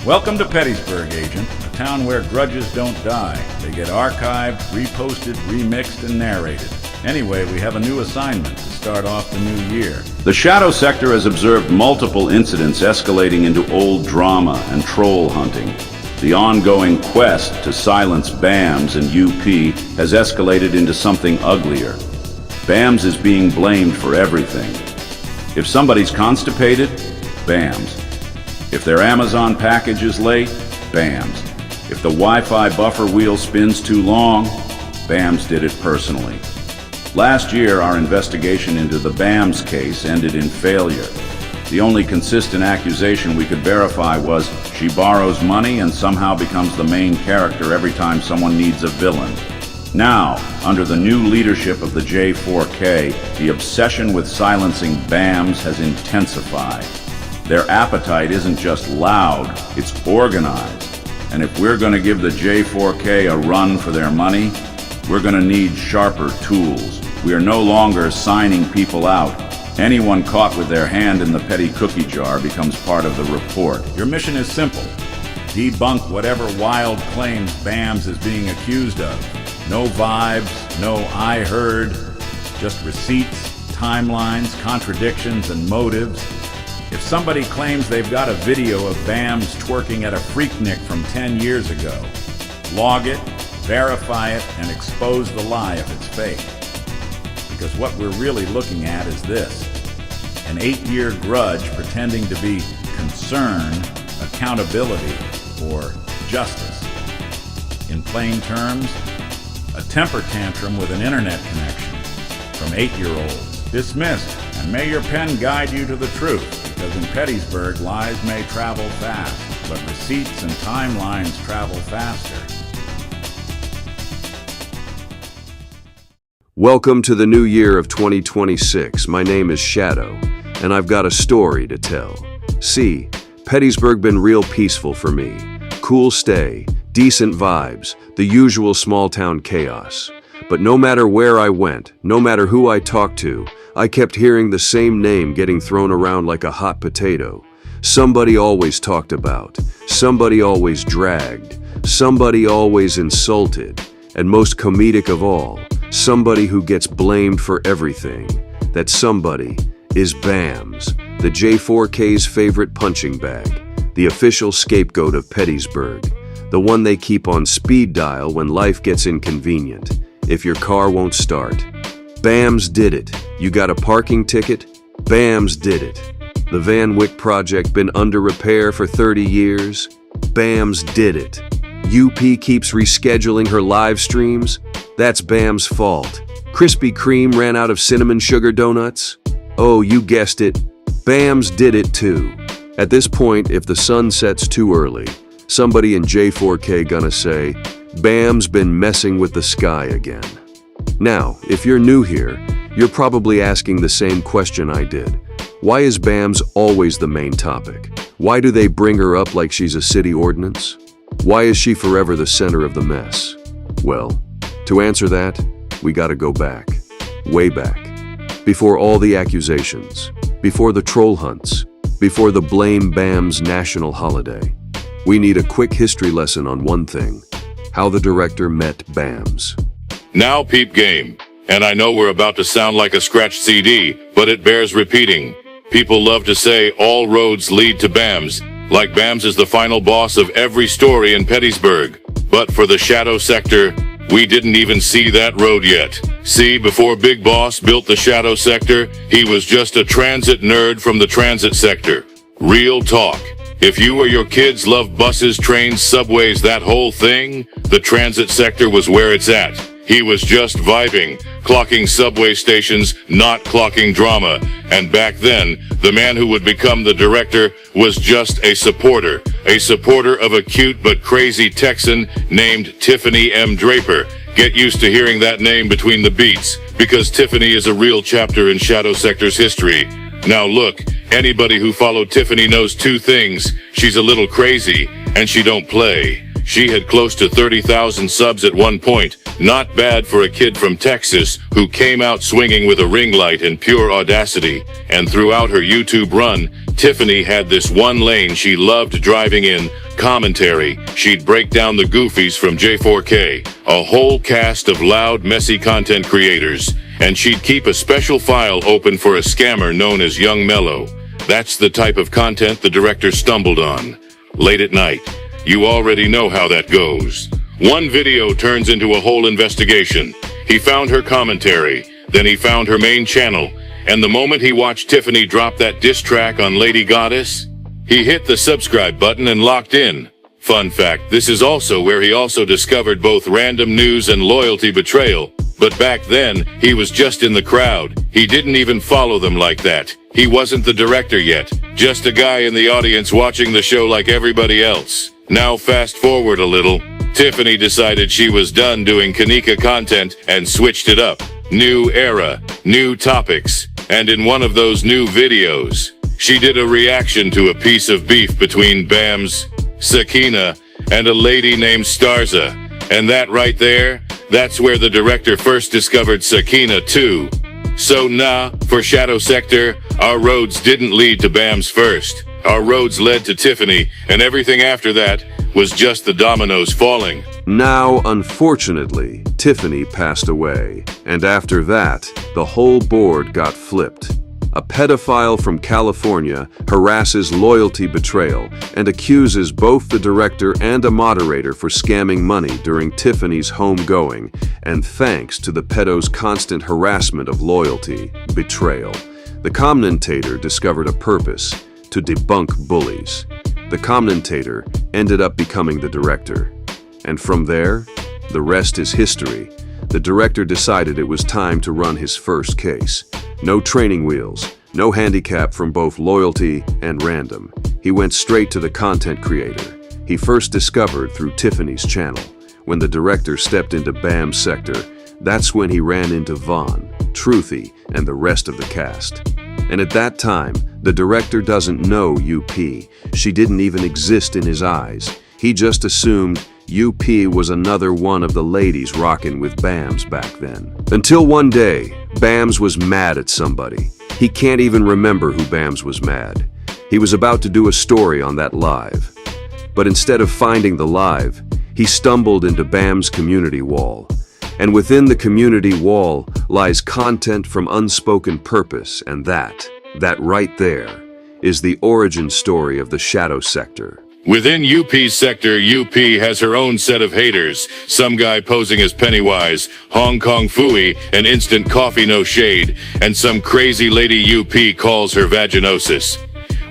Welcome to Pettysburg, Agent, a town where grudges don't die. They get archived, reposted, remixed, and narrated. Anyway, we have a new assignment to start off the new year. The Shadow Sector has observed multiple incidents escalating into old drama and troll hunting. The ongoing quest to silence Bamz and UP has escalated into something uglier. Bamz is being blamed for everything. If somebody's constipated, Bamz. If their Amazon package is late, Bamz. If the Wi-Fi buffer wheel spins too long, Bamz did it personally. Last year, our investigation into the Bamz case ended in failure. The only consistent accusation we could verify was she borrows money and somehow becomes the main character every time someone needs a villain. Now, under the new leadership of the J4K, the obsession with silencing Bamz has intensified. Their appetite isn't just loud, it's organized. And if we're going to give the J4K a run for their money, we're going to need sharper tools. We are no longer signing people out. Anyone caught with their hand in the petty cookie jar becomes part of the report. Your mission is simple. Debunk whatever wild claims Bamz is being accused of. No vibes, no I heard, just receipts, timelines, contradictions, and motives. If somebody claims they've got a video of Bamz twerking at a Freaknik from 10 years ago, log it, verify it, and expose the lie if it's fake. Because what we're really looking at is this: an 8-year grudge pretending to be concern, accountability, or justice. In plain terms, a temper tantrum with an internet connection from 8-year-olds. Dismissed, and may your pen guide you to the truth. Because in Pettysburg, lies may travel fast, but receipts and timelines travel faster. Welcome to the new year of 2026. My name is Shadow, and I've got a story to tell. See, Pettysburg been real peaceful for me. Cool stay, decent vibes, the usual small-town chaos. But no matter where I went, no matter who I talked to, I kept hearing the same name getting thrown around like a hot potato. Somebody always talked about, somebody always dragged, somebody always insulted, and most comedic of all, somebody who gets blamed for everything. That somebody is Bamz, the J4K's favorite punching bag, the official scapegoat of Pettysburg, the one they keep on speed dial when life gets inconvenient, if your car won't start. Bamz did it. You got a parking ticket? Bamz did it. The Van Wyck project been under repair for 30 years? Bamz did it. UP keeps rescheduling her live streams? That's Bamz's fault. Krispy Kreme ran out of cinnamon sugar donuts? Oh, you guessed it. Bamz did it too. At this point, if the sun sets too early, somebody in J4K gonna say, Bamz been messing with the sky again. Now, if you're new here, you're probably asking the same question I did. Why is Bamz always the main topic? Why do they bring her up like she's a city ordinance? Why is she forever the center of the mess? Well, to answer that, we gotta go back, way back. Before all the accusations, before the troll hunts, before the Blame Bamz national holiday. We need a quick history lesson on one thing: how the director met Bamz. Now peep game. And I know we're about to sound like a scratched CD, but it bears repeating. People love to say all roads lead to Bamz, like Bamz is the final boss of every story in Pettysburg. But for the Shadow Sector, we didn't even see that road yet. See, before Big Boss built the Shadow Sector, he was just a transit nerd from the transit sector. Real talk. If you or your kids love buses, trains, subways, that whole thing, the transit sector was where it's at. He was just vibing, clocking subway stations, not clocking drama. And back then, the man who would become the director was just a supporter of a cute but crazy Texan named Tiffany M. Draper. Get used to hearing that name between the beats, because Tiffany is a real chapter in Shadow Sector's history. Now look, anybody who followed Tiffany knows two things. She's a little crazy, and she don't play. She had close to 30,000 subs at one point. Not bad for a kid from Texas who came out swinging with a ring light in pure audacity. And throughout her YouTube run, Tiffany had this one lane she loved driving in, commentary. She'd break down the goofies from J4K, a whole cast of loud, messy content creators, and she'd keep a special file open for a scammer known as Young Mellow. That's the type of content the director stumbled on. Late at night. You already know how that goes. One video turns into a whole investigation. He found her commentary, then he found her main channel, and the moment he watched Tiffany drop that diss track on Lady Goddess, he hit the subscribe button and locked in. Fun fact, this is also where he also discovered both random news and loyalty betrayal. But back then, he was just in the crowd. He didn't even follow them like that. He wasn't the director yet, just a guy in the audience watching the show like everybody else. Now fast forward a little. Tiffany decided she was done doing Kanika content and switched it up. New era, new topics, and in one of those new videos, she did a reaction to a piece of beef between Bamz, Sakina, and a lady named Starza. And that right there, that's where the director first discovered Sakina too. So nah, for Shadow Sector, our roads didn't lead to Bamz first. Our roads led to Tiffany, and everything after that was just the dominoes falling. Now, unfortunately, Tiffany passed away, and after that, the whole board got flipped. A pedophile from California harasses loyalty betrayal and accuses both the director and a moderator for scamming money during Tiffany's homegoing, and thanks to the pedo's constant harassment of loyalty betrayal, the commentator discovered a purpose: to debunk bullies. The commentator ended up becoming the director. And from there, the rest is history. The director decided it was time to run his first case. No training wheels, no handicap from both loyalty and random. He went straight to the content creator. He first discovered through Tiffany's channel. When the director stepped into Bamz sector, that's when he ran into Vaughn, Truthy, and the rest of the cast. And at that time, the director doesn't know UP. She didn't even exist in his eyes. He just assumed UP was another one of the ladies rocking with Bamz back then. Until one day, Bamz was mad at somebody. He can't even remember who Bamz was mad. He was about to do a story on that live. But instead of finding the live, he stumbled into Bamz community wall. And within the community wall lies content from unspoken purpose, and that right there, is the origin story of the Shadow Sector. Within UP's sector, UP has her own set of haters. Some guy posing as Pennywise, Hong Kong Phooey, and instant coffee no shade, and some crazy lady UP calls her vaginosis.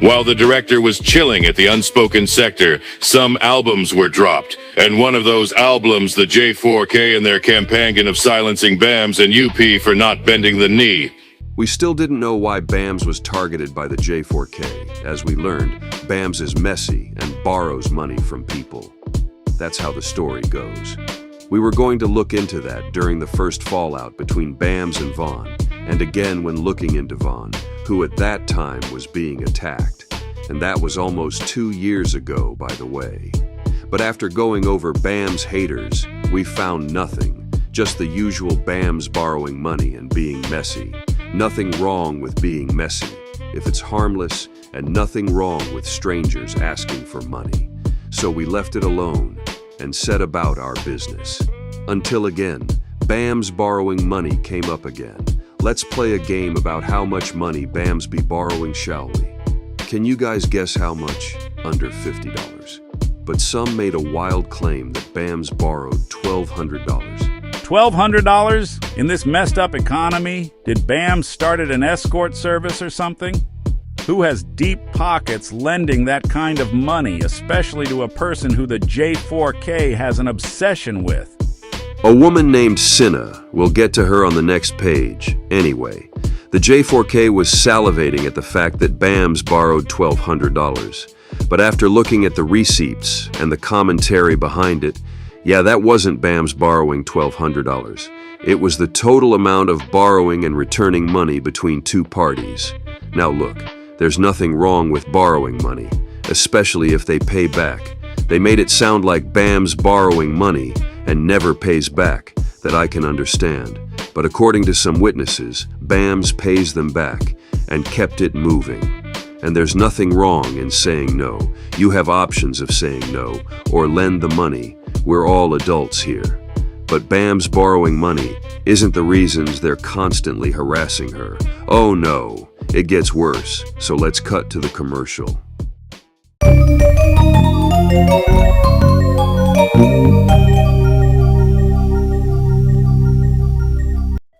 While the director was chilling at the unspoken sector, some albums were dropped, and one of those albums the J4K and their campaign of silencing Bamz and UP for not bending the knee. We still didn't know why Bamz was targeted by the J4K. As we learned, Bamz is messy and borrows money from people. That's how the story goes. We were going to look into that during the first fallout between Bamz and Vaughn, and again when looking into Vaughn, who at that time was being attacked. And that was almost 2 years ago, by the way. But after going over Bamz haters, we found nothing. Just the usual Bamz borrowing money and being messy. Nothing wrong with being messy if it's harmless, and nothing wrong with strangers asking for money. So we left it alone and set about our business. Until again, Bamz borrowing money came up again. Let's play a game about how much money Bamz be borrowing, shall we? Can you guys guess how much? Under $50. But some made a wild claim that Bamz borrowed $1,200. $1,200? In this messed up economy? Did Bamz started an escort service or something? Who has deep pockets lending that kind of money, especially to a person who the J4K has an obsession with? A woman named Cinna. We'll get to her on the next page. Anyway, the J4K was salivating at the fact that Bamz borrowed $1,200. But after looking at the receipts and the commentary behind it, yeah, that wasn't Bamz borrowing $1,200. It was the total amount of borrowing and returning money between two parties. Now look, there's nothing wrong with borrowing money, especially if they pay back. They made it sound like Bamz borrowing money and never pays back, that I can understand. But according to some witnesses, Bamz pays them back and kept it moving. And there's nothing wrong in saying no. You have options of saying no, or lend the money. We're all adults here. But Bamz borrowing money isn't the reasons they're constantly harassing her. Oh no, it gets worse. So let's cut to the commercial.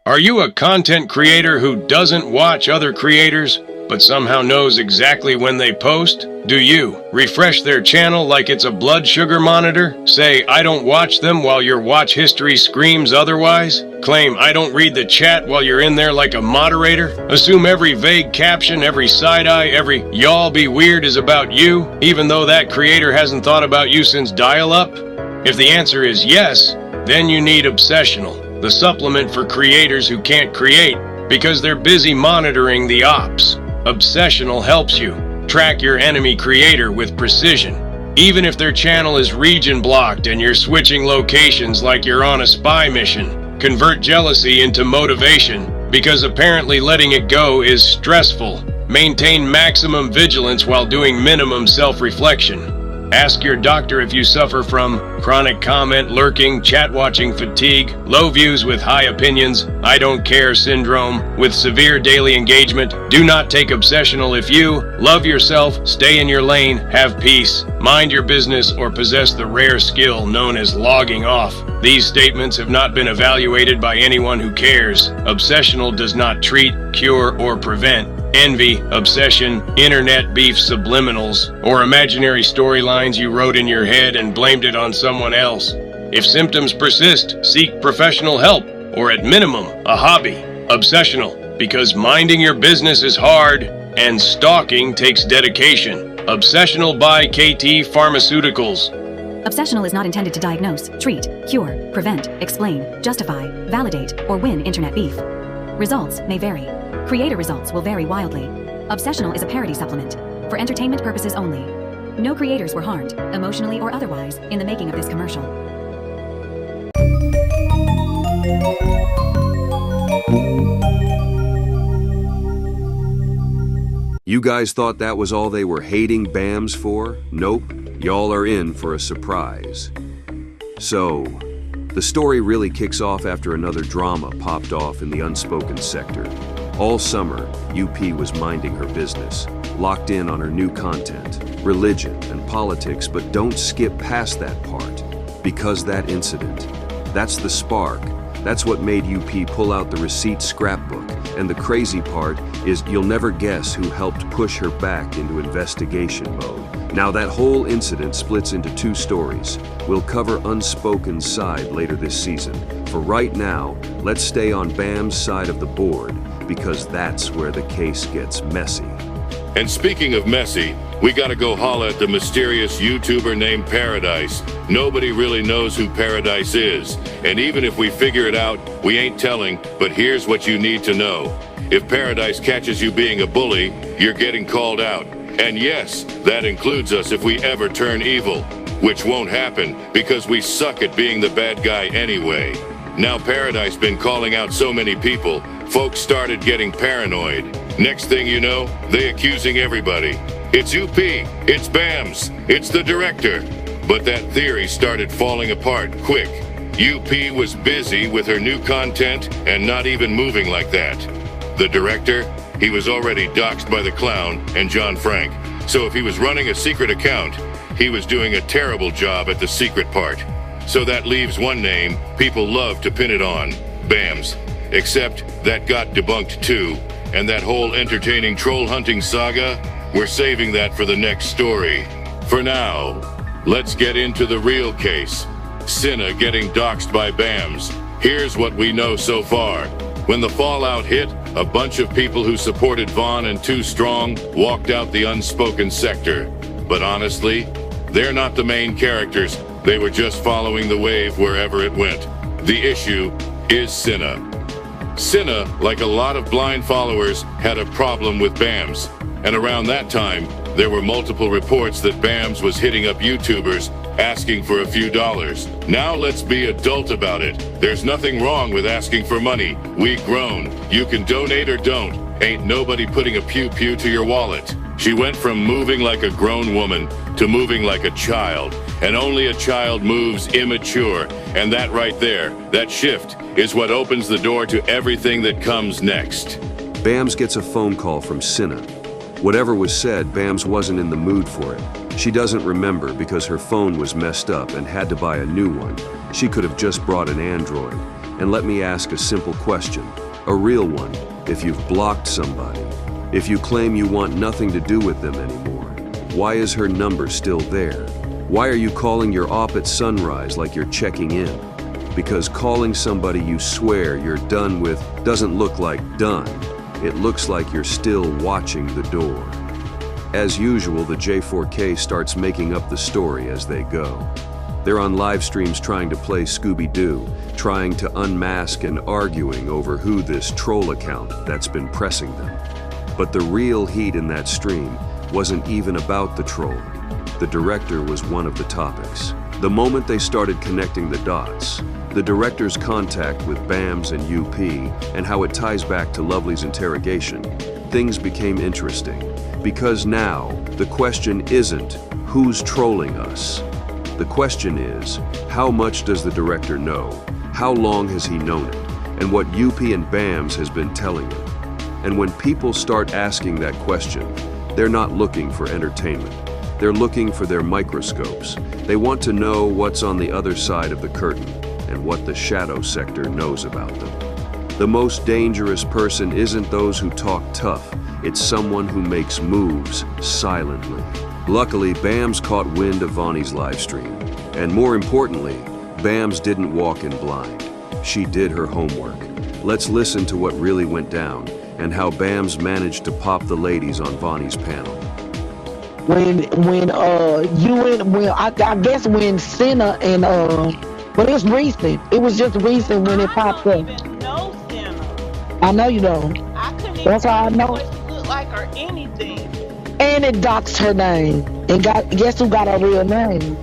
Are you a content creator who doesn't watch other creators, but somehow knows exactly when they post? Do you refresh their channel like it's a blood sugar monitor? Say, I don't watch them while your watch history screams otherwise? Claim, I don't read the chat while you're in there like a moderator? Assume every vague caption, every side-eye, every y'all be weird is about you, even though that creator hasn't thought about you since dial-up? If the answer is yes, then you need Obsessional, the supplement for creators who can't create because they're busy monitoring the ops. Obsessional helps you track your enemy creator with precision. Even if their channel is region blocked and you're switching locations like you're on a spy mission, convert jealousy into motivation because apparently letting it go is stressful. Maintain maximum vigilance while doing minimum self-reflection. Ask your doctor if you suffer from chronic comment lurking, chat watching fatigue, low views with high opinions, I don't care syndrome with severe daily engagement. Do not take Obsessional if you love yourself, stay in your lane, have peace, mind your business, or possess the rare skill known as logging off. These statements have not been evaluated by anyone who cares. Obsessional does not treat, cure, or prevent envy, obsession, internet beef subliminals, or imaginary storylines you wrote in your head and blamed it on someone else. If symptoms persist, seek professional help, or at minimum, a hobby. Obsessional, because minding your business is hard, and stalking takes dedication. Obsessional by KT Pharmaceuticals. Obsessional is not intended to diagnose, treat, cure, prevent, explain, justify, validate, or win internet beef. Results may vary. Creator results will vary wildly. Obsessional is a parody supplement for entertainment purposes only. No creators were harmed, emotionally or otherwise, in the making of this commercial. You guys thought that was all they were hating Bamz for? Nope. Y'all are in for a surprise. So, the story really kicks off after another drama popped off in the unspoken sector. All summer, UP was minding her business, locked in on her new content, religion, and politics, but don't skip past that part. Because that incident, that's the spark. That's what made UP pull out the receipt scrapbook. And the crazy part is you'll never guess who helped push her back into investigation mode. Now that whole incident splits into two stories. We'll cover Unspoken's side later this season. For right now, let's stay on Bam's side of the board, because that's where the case gets messy. And speaking of messy, we gotta go holla at the mysterious YouTuber named Paradise. Nobody really knows who Paradise is, and even if we figure it out, we ain't telling, but here's what you need to know. If Paradise catches you being a bully, you're getting called out. And yes, that includes us if we ever turn evil, which won't happen because we suck at being the bad guy anyway. Now Paradise been calling out so many people, folks started getting paranoid. Next thing you know, they accusing everybody. It's UP, it's Bamz, it's the director. But that theory started falling apart quick. UP was busy with her new content and not even moving like that. The director, he was already doxxed by the clown and John Frank. So if he was running a secret account, he was doing a terrible job at the secret part. So that leaves one name people love to pin it on, Bamz. Except that got debunked too, and that whole entertaining troll hunting saga, we're saving that for the next story. For now, let's get into the real case. Cinna getting doxxed by Bamz. Here's what we know so far. When the fallout hit, a bunch of people who supported Vaughn and Too Strong walked out the unspoken sector. But honestly, they're not the main characters. They were just following the wave wherever it went. The issue is Cinna. Cinna, like a lot of blind followers, had a problem with Bamz. And around that time, there were multiple reports that Bamz was hitting up YouTubers asking for a few dollars. Now let's be adult about it. There's nothing wrong with asking for money. We grown. You can donate or don't. Ain't nobody putting a pew-pew to your wallet. She went from moving like a grown woman to moving like a child, and only a child moves immature, and that right there, that shift, is what opens the door to everything that comes next. Bamz gets a phone call from Cinna. Whatever was said, Bamz wasn't in the mood for it. She doesn't remember because her phone was messed up and had to buy a new one. She could have just brought an Android. And let me ask a simple question, a real one. If you've blocked somebody, if you claim you want nothing to do with them anymore, why is her number still there? Why are you calling your op at sunrise like you're checking in? Because calling somebody you swear you're done with doesn't look like done. It looks like you're still watching the door. As usual, the J4K starts making up the story as they go. They're on live streams trying to play Scooby-Doo, trying to unmask and arguing over who this troll account that's been pressing them. But the real heat in that stream wasn't even about the troll. The director was one of the topics. The moment they started connecting the dots, the director's contact with Bamz and UP, and how it ties back to Lovely's interrogation, things became interesting. Because now, the question isn't, who's trolling us? The question is, how much does the director know? How long has he known it? And what UP and Bamz has been telling him? And when people start asking that question, they're not looking for entertainment. They're looking for their microscopes. They want to know what's on the other side of the curtain and what the shadow sector knows about them. The most dangerous person isn't those who talk tough. It's someone who makes moves silently. Luckily, Bamz caught wind of Vonnie's live stream. And more importantly, Bamz didn't walk in blind. She did her homework. Let's listen to what really went down and how Bamz managed to pop the ladies on Vonnie's panel. I guess when Cinna and but it's recent. It was just recent when it popped up. I don't even know Cinna. I know you don't. I couldn't even That's how I know. what she looked like or anything. And it doxed her name. And guess who got her real name?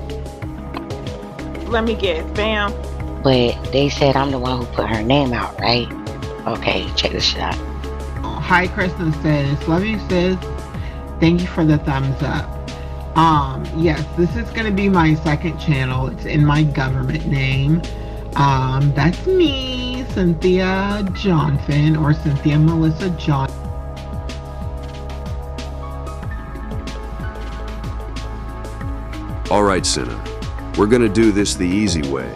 Let me guess, Bam. But they said I'm the one who put her name out, right? Okay, check this shit out. Hi, Kristen says, love you sis. Thank you for the thumbs up. Yes, this is gonna be my second channel. It's in my government name. That's me, Cynthia Johnson, or Cynthia Melissa John. All right, Cinna, we're gonna do this the easy way.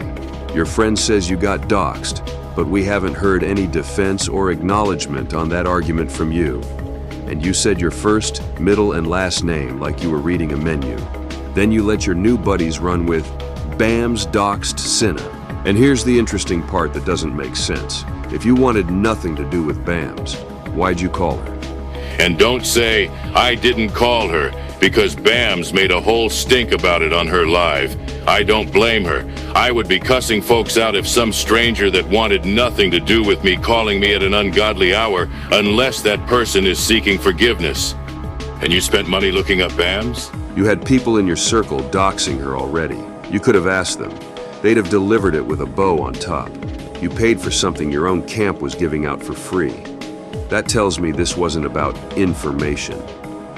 Your friend says you got doxed, but we haven't heard any defense or acknowledgement on that argument from you. And you said your first, middle, and last name like you were reading a menu. Then you let your new buddies run with Bamz doxed Cinna. And here's the interesting part that doesn't make sense. If you wanted nothing to do with Bamz, why'd you call her? And don't say, I didn't call her, because Bamz made a whole stink about it on her live. I don't blame her. I would be cussing folks out if some stranger that wanted nothing to do with me calling me at an ungodly hour, unless that person is seeking forgiveness. And you spent money looking up Bamz? You had people in your circle doxing her already. You could have asked them. They'd have delivered it with a bow on top. You paid for something your own camp was giving out for free. That tells me this wasn't about information.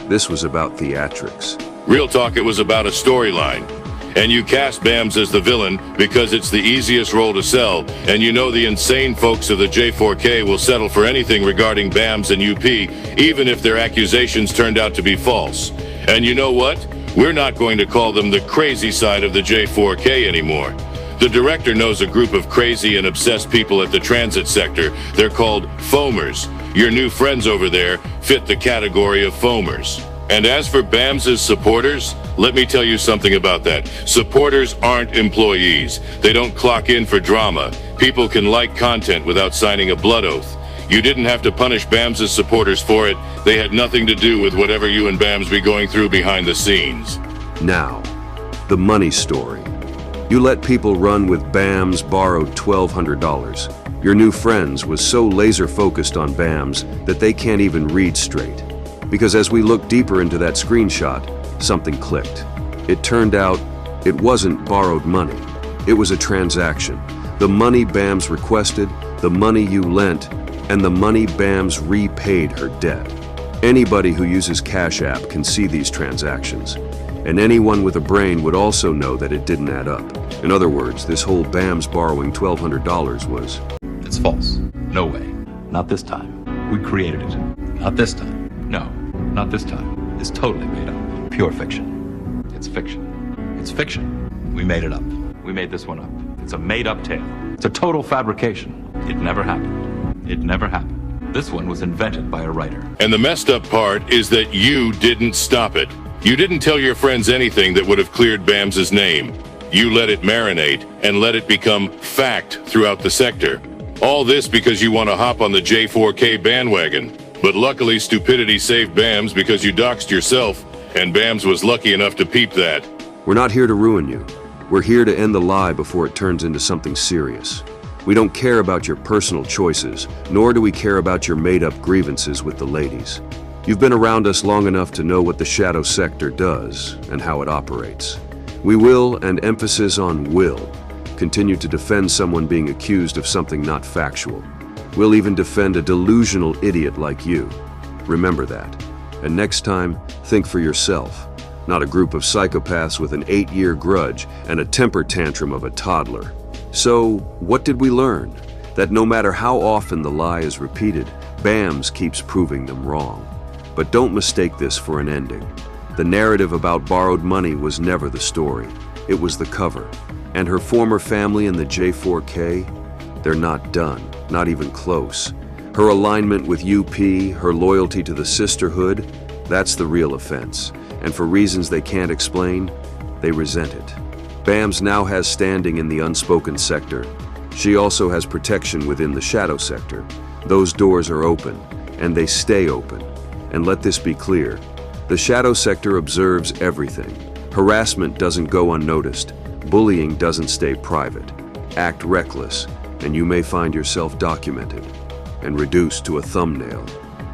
This was about theatrics. Real talk, it was about a storyline. And you cast Bamz as the villain because it's the easiest role to sell, and you know the insane folks of the J4K will settle for anything regarding Bamz and UP, even if their accusations turned out to be false. And you know what? We're not going to call them the crazy side of the J4K anymore. The director knows a group of crazy and obsessed people at the transit sector. They're called foamers. Your new friends over there fit the category of foamers. And as for Bamz's supporters, let me tell you something about that. Supporters aren't employees. They don't clock in for drama. People can like content without signing a blood oath. You didn't have to punish Bamz's supporters for it. They had nothing to do with whatever you and Bamz be going through behind the scenes. Now, the money story. You let people run with Bamz borrowed $1,200. Your new friends was so laser focused on Bamz that they can't even read straight. Because as we looked deeper into that screenshot, something clicked. It turned out it wasn't borrowed money. It was a transaction. The money Bamz requested, the money you lent, and the money Bamz repaid her debt. Anybody who uses Cash App can see these transactions. And anyone with a brain would also know that it didn't add up. In other words, this whole Bamz borrowing $1,200 was... It's false. No way. Not this time. We created it. Not this time. No, not this time. It's totally made up. Pure fiction. It's fiction. It's fiction. We made it up. We made this one up. It's a made-up tale. It's a total fabrication. It never happened. It never happened. This one was invented by a writer. And the messed up part is that you didn't stop it. You didn't tell your friends anything that would have cleared Bamz's name. You let it marinate and let it become fact throughout the sector. All this because you want to hop on the J4K bandwagon. But luckily, stupidity saved Bamz because you doxed yourself, and Bamz was lucky enough to peep that. We're not here to ruin you. We're here to end the lie before it turns into something serious. We don't care about your personal choices, nor do we care about your made-up grievances with the ladies. You've been around us long enough to know what the Shadow Sector does and how it operates. We will, and emphasis on will, continue to defend someone being accused of something not factual. We'll even defend a delusional idiot like you. Remember that. And next time, think for yourself, not a group of psychopaths with an 8-year grudge and a temper tantrum of a toddler. So, what did we learn? That no matter how often the lie is repeated, Bamz keeps proving them wrong. But don't mistake this for an ending. The narrative about borrowed money was never the story. It was the cover. And her former family in the J4K, they're not done, not even close. Her alignment with UP, her loyalty to the sisterhood, that's the real offense. And for reasons they can't explain, they resent it. Bamz now has standing in the unspoken sector. She also has protection within the Shadow Sector. Those doors are open, and they stay open. And let this be clear, the Shadow Sector observes everything. Harassment doesn't go unnoticed. Bullying doesn't stay private. Act reckless, and you may find yourself documented and reduced to a thumbnail.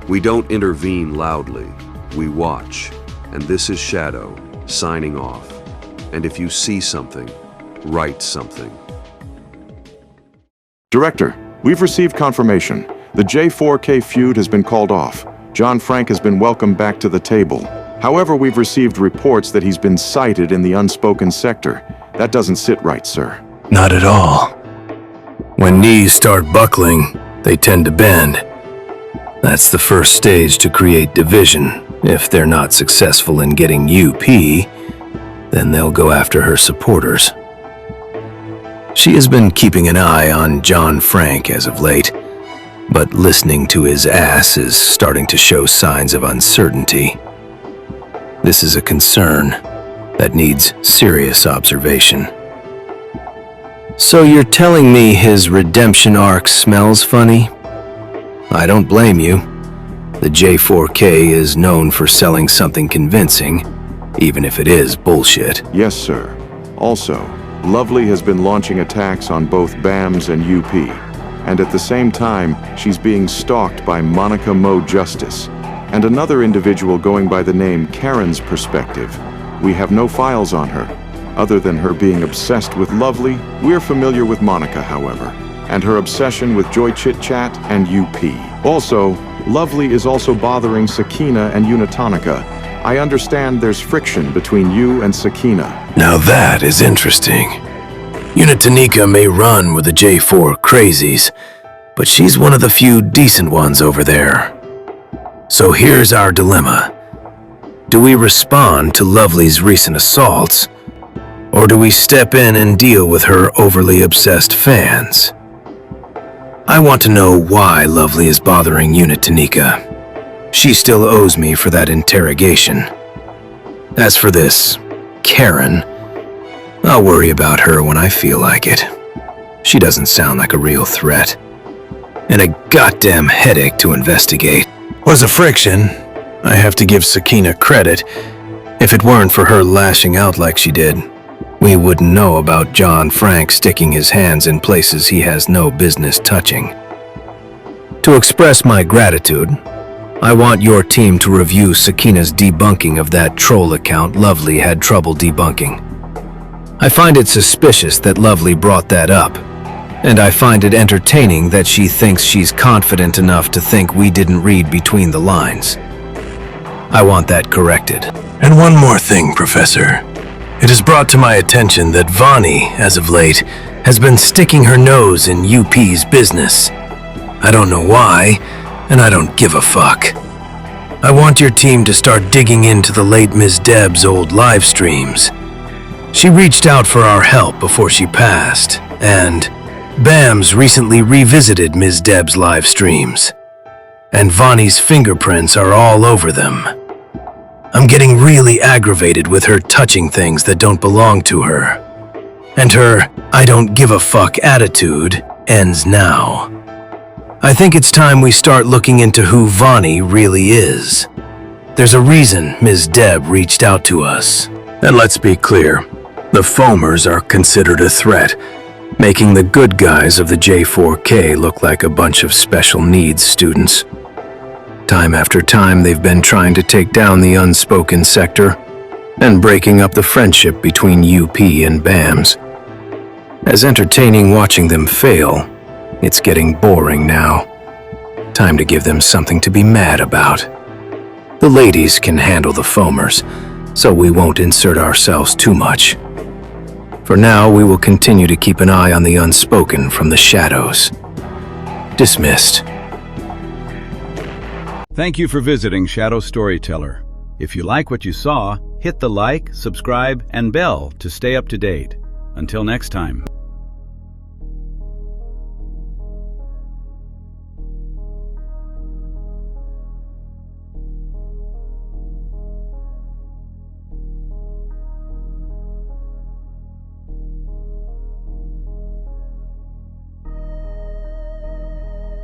We don't intervene loudly. We watch. And this is Shadow, signing off. And if you see something, write something. Director, we've received confirmation. The J4K feud has been called off. John Frank has been welcomed back to the table. However, we've received reports that he's been cited in the unspoken sector. That doesn't sit right, sir. Not at all. When knees start buckling, they tend to bend. That's the first stage to create division. If they're not successful in getting UP, then they'll go after her supporters. She has been keeping an eye on John Frank as of late, but listening to his ass is starting to show signs of uncertainty. This is a concern that needs serious observation. So you're telling me his redemption arc smells funny? I don't blame you. The J4K is known for selling something convincing, even if it is bullshit. Yes, sir. Also, Lovely has been launching attacks on both Bamz and UP. And at the same time, she's being stalked by Monica Mo Justice and another individual going by the name Karen's Perspective. We have no files on her. Other than her being obsessed with Lovely, we're familiar with Monica, however, and her obsession with Joy Chit Chat and UP. Also, Lovely is also bothering Sakina and Unitonica. I understand there's friction between you and Sakina. Now that is interesting. Unitonica may run with the J4 crazies, but she's one of the few decent ones over there. So here's our dilemma. Do we respond to Lovely's recent assaults, or do we step in and deal with her overly obsessed fans? I want to know why Lovely is bothering Unitonica. She still owes me for that interrogation. As for this Karen, I'll worry about her when I feel like it. She doesn't sound like a real threat. And a goddamn headache to investigate. Was a friction. I have to give Sakina credit. If it weren't for her lashing out like she did, we wouldn't know about John Frank sticking his hands in places he has no business touching. To express my gratitude, I want your team to review Sakina's debunking of that troll account Lovely had trouble debunking. I find it suspicious that Lovely brought that up, and I find it entertaining that she thinks she's confident enough to think we didn't read between the lines. I want that corrected. And one more thing, Professor. It is brought to my attention that Vani, as of late, has been sticking her nose in UP's business. I don't know why, and I don't give a fuck. I want your team to start digging into the late Ms. Deb's old live streams. She reached out for our help before she passed, and Bamz recently revisited Ms. Deb's live streams. And Vani's fingerprints are all over them. I'm getting really aggravated with her touching things that don't belong to her. And her I don't give a fuck attitude ends now. I think it's time we start looking into who Vani really is. There's a reason Ms. Deb reached out to us. And let's be clear, the foamers are considered a threat, making the good guys of the J4K look like a bunch of special needs students. Time after time, they've been trying to take down the unspoken sector and breaking up the friendship between UP and Bamz. As entertaining watching them fail, it's getting boring now. Time to give them something to be mad about. The ladies can handle the foamers, so we won't insert ourselves too much. For now, we will continue to keep an eye on the unspoken from the shadows. Dismissed. Thank you for visiting Shadow Storyteller. If you like what you saw, hit the like, subscribe, and bell to stay up to date. Until next time.